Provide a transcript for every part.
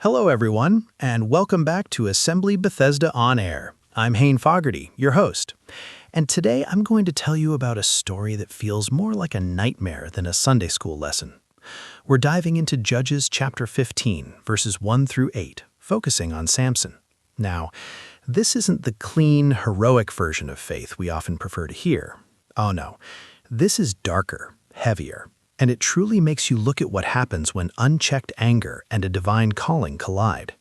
Hello, everyone, and welcome back to Assembly Bethesda On Air. I'm Hayne Fogarty, your host, and today I'm going to tell you about a story that feels more like a nightmare than a Sunday school lesson. We're diving into Judges chapter 15, verses 1 through 8, focusing on Samson. Now, this isn't the clean, heroic version of faith we often prefer to hear. Oh no, this is darker, heavier, and it truly makes you look at what happens when unchecked anger and a divine calling collide.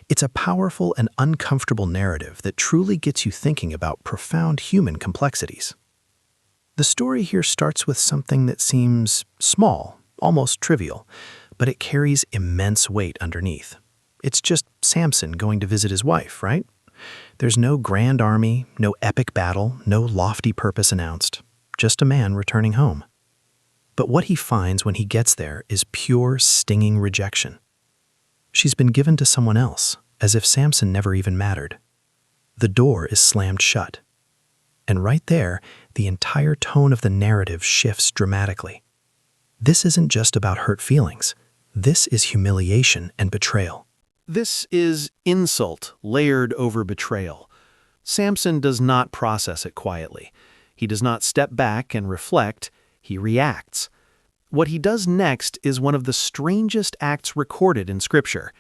It's a powerful and uncomfortable narrative that truly gets you thinking about profound human complexities. The story here starts with something that seems small, almost trivial, but it carries immense weight underneath. It's just Samson going to visit his wife, right? There's no grand army, no epic battle, no lofty purpose announced, just a man returning home. But what he finds when he gets there is pure, stinging rejection. She's been given to someone else, as if Samson never even mattered. The door is slammed shut. And right there, the entire tone of the narrative shifts dramatically. This isn't just about hurt feelings. This is humiliation and betrayal. This is insult layered over betrayal. Samson does not process it quietly. He does not step back and reflect. He reacts. What he does next is one of the strangest acts recorded in Scripture.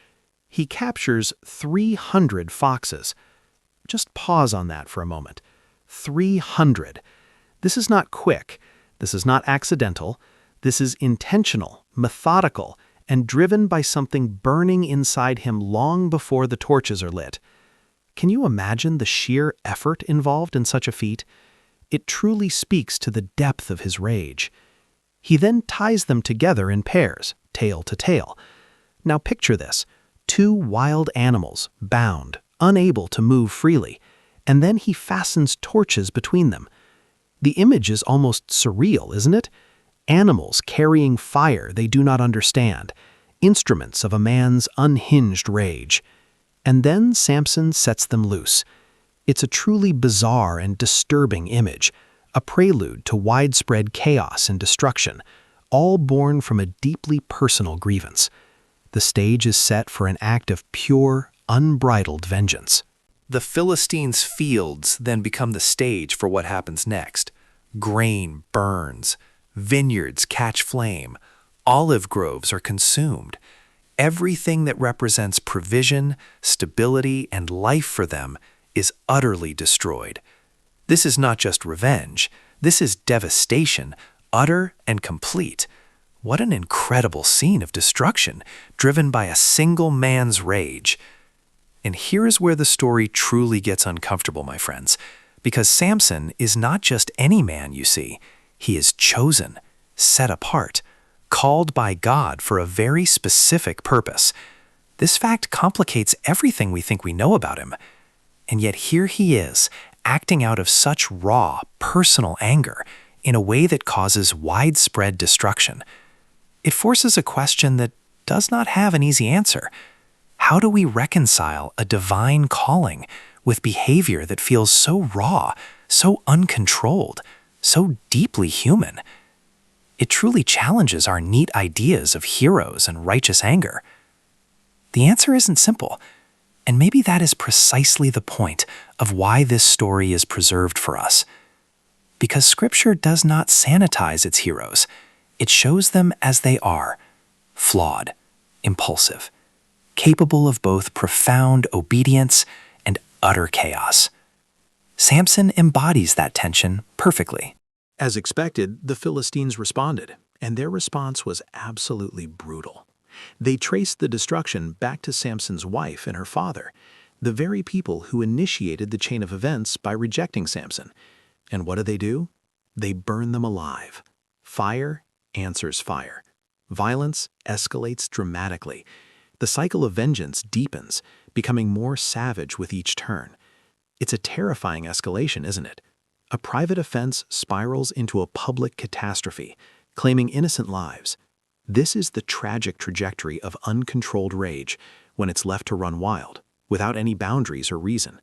He captures 300 foxes. Just pause on that for a moment. 300. This is not quick. This is not accidental. This is intentional, methodical, and driven by something burning inside him long before the torches are lit. Can you imagine the sheer effort involved in such a feat? It truly speaks to the depth of his rage. He then ties them together in pairs, tail to tail. Now picture this: two wild animals, bound, unable to move freely, and then he fastens torches between them. The image is almost surreal, isn't it? Animals carrying fire they do not understand, instruments of a man's unhinged rage. And then Samson sets them loose. It's a truly bizarre and disturbing image, a prelude to widespread chaos and destruction, all born from a deeply personal grievance. The stage is set for an act of pure, unbridled vengeance. The Philistines' fields then become the stage for what happens next. Grain burns, vineyards catch flame, olive groves are consumed. Everything that represents provision, stability, and life for them is utterly destroyed. This is not just revenge. This is devastation, utter and complete. What an incredible scene of destruction, driven by a single man's rage. And here is where the story truly gets uncomfortable, my friends, because Samson is not just any man you see. He is chosen, set apart, called by God for a very specific purpose. This fact complicates everything we think we know about him. And yet here he is, acting out of such raw, personal anger in a way that causes widespread destruction. It forces a question that does not have an easy answer. How do we reconcile a divine calling with behavior that feels so raw, so uncontrolled, so deeply human? It truly challenges our neat ideas of heroes and righteous anger. The answer isn't simple, and maybe that is precisely the point of why this story is preserved for us. Because Scripture does not sanitize its heroes. It shows them as they are, flawed, impulsive, capable of both profound obedience and utter chaos. Samson embodies that tension perfectly. As expected, the Philistines responded, and their response was absolutely brutal. They traced the destruction back to Samson's wife and her father, the very people who initiated the chain of events by rejecting Samson. And what do? They burn them alive. Fire answers fire. Violence escalates dramatically. The cycle of vengeance deepens, becoming more savage with each turn. It's a terrifying escalation, isn't it? A private offense spirals into a public catastrophe, claiming innocent lives. This is the tragic trajectory of uncontrolled rage when it's left to run wild, without any boundaries or reason.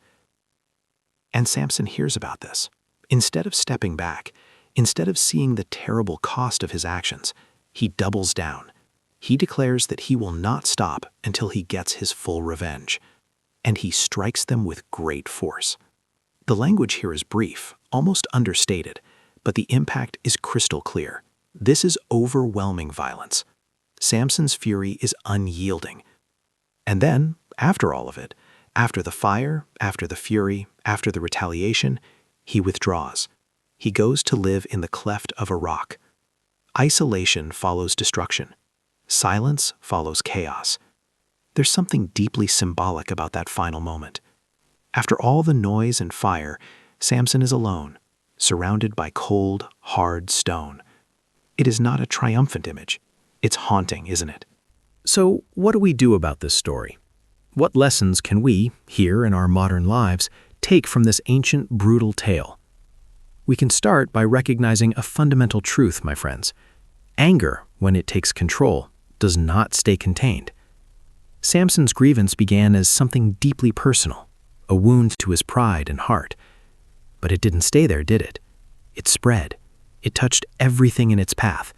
And Samson hears about this. Instead of stepping back, instead of seeing the terrible cost of his actions, he doubles down. He declares that he will not stop until he gets his full revenge, and he strikes them with great force. The language here is brief, almost understated, but the impact is crystal clear. This is overwhelming violence. Samson's fury is unyielding. And then, after all of it, after the fire, after the fury, after the retaliation, he withdraws. He goes to live in the cleft of a rock. Isolation follows destruction. Silence follows chaos. There's something deeply symbolic about that final moment. After all the noise and fire, Samson is alone, surrounded by cold, hard stone. It is not a triumphant image. It's haunting, isn't it? So, what do we do about this story? What lessons can we, here in our modern lives, take from this ancient, brutal tale? We can start by recognizing a fundamental truth, my friends. Anger, when it takes control, does not stay contained. Samson's grievance began as something deeply personal, a wound to his pride and heart. But it didn't stay there, did it? It spread. It touched everything in its path.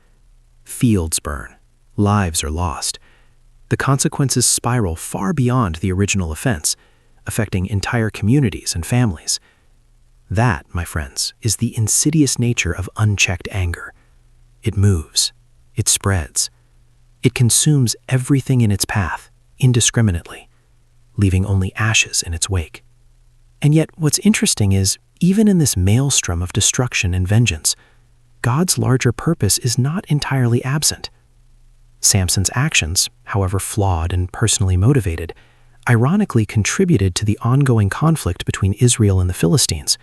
Fields burn. Lives are lost. The consequences spiral far beyond the original offense, affecting entire communities and families. That, my friends, is the insidious nature of unchecked anger. It moves. It spreads. It consumes everything in its path, indiscriminately, leaving only ashes in its wake. And yet, what's interesting is, even in this maelstrom of destruction and vengeance, God's larger purpose is not entirely absent. Samson's actions, however flawed and personally motivated, ironically contributed to the ongoing conflict between Israel and the Philistines,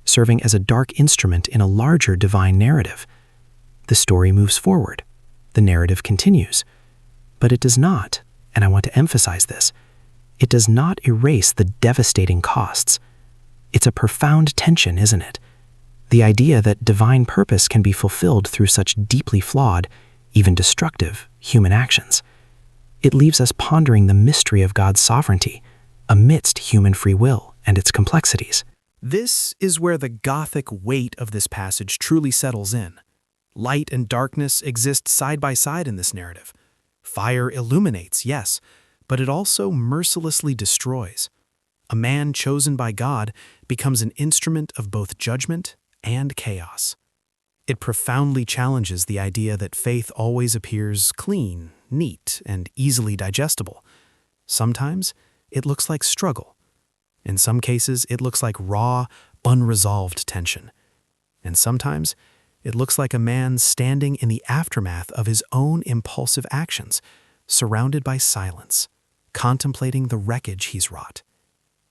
serving as a dark instrument in a larger divine narrative. The story moves forward. The narrative continues. But it does not, and I want to emphasize this, it does not erase the devastating costs. It's a profound tension, isn't it? The idea that divine purpose can be fulfilled through such deeply flawed, even destructive, human actions. It leaves us pondering the mystery of God's sovereignty amidst human free will and its complexities. This is where the Gothic weight of this passage truly settles in. Light and darkness exist side by side in this narrative. Fire illuminates, yes, but it also mercilessly destroys. A man chosen by God becomes an instrument of both judgment and chaos. It profoundly challenges the idea that faith always appears clean, neat, and easily digestible. Sometimes it looks like struggle. In some cases, it looks like raw, unresolved tension. And sometimes it looks like a man standing in the aftermath of his own impulsive actions, surrounded by silence, contemplating the wreckage he's wrought.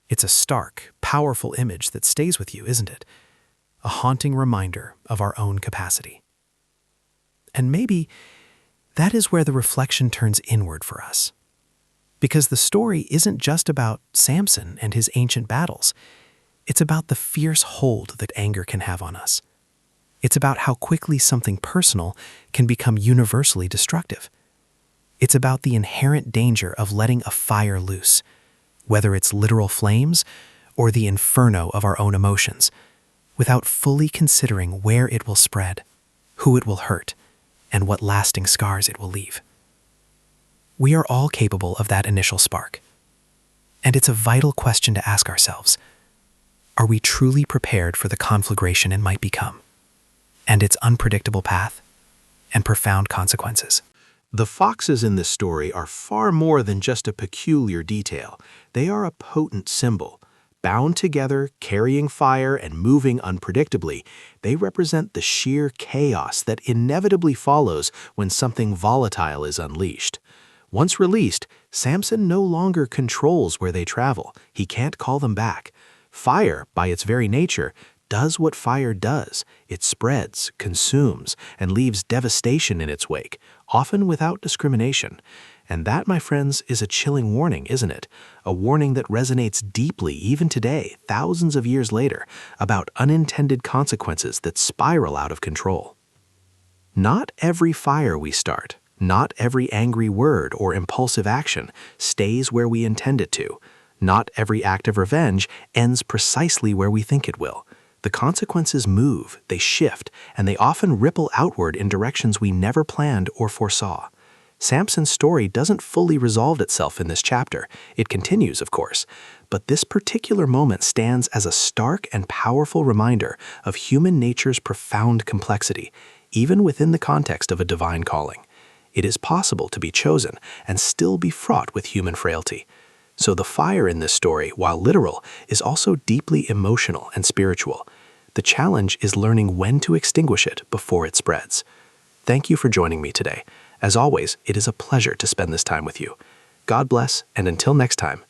It's a stark, powerful image that stays with you, isn't it? A haunting reminder of our own capacity. And maybe that is where the reflection turns inward for us. Because the story isn't just about Samson and his ancient battles. It's about the fierce hold that anger can have on us. It's about how quickly something personal can become universally destructive. It's about the inherent danger of letting a fire loose, whether it's literal flames or the inferno of our own emotions, without fully considering where it will spread, who it will hurt, and what lasting scars it will leave. We are all capable of that initial spark. And it's a vital question to ask ourselves. Are we truly prepared for the conflagration it might become, and its unpredictable path and profound consequences? The foxes in this story are far more than just a peculiar detail. They are a potent symbol. Bound together, carrying fire, and moving unpredictably, they represent the sheer chaos that inevitably follows when something volatile is unleashed. Once released, Samson no longer controls where they travel. He can't call them back. Fire, by its very nature, does what fire does. It spreads, consumes, and leaves devastation in its wake, often without discrimination. And that, my friends, is a chilling warning, isn't it? A warning that resonates deeply even today, thousands of years later, about unintended consequences that spiral out of control. Not every fire we start, not every angry word or impulsive action stays where we intend it to. Not every act of revenge ends precisely where we think it will. The consequences move, they shift, and they often ripple outward in directions we never planned or foresaw. Samson's story doesn't fully resolve itself in this chapter. It continues, of course, but this particular moment stands as a stark and powerful reminder of human nature's profound complexity, even within the context of a divine calling. It is possible to be chosen and still be fraught with human frailty. So the fire in this story, while literal, is also deeply emotional and spiritual. The challenge is learning when to extinguish it before it spreads. Thank you for joining me today. As always, it is a pleasure to spend this time with you. God bless, and until next time,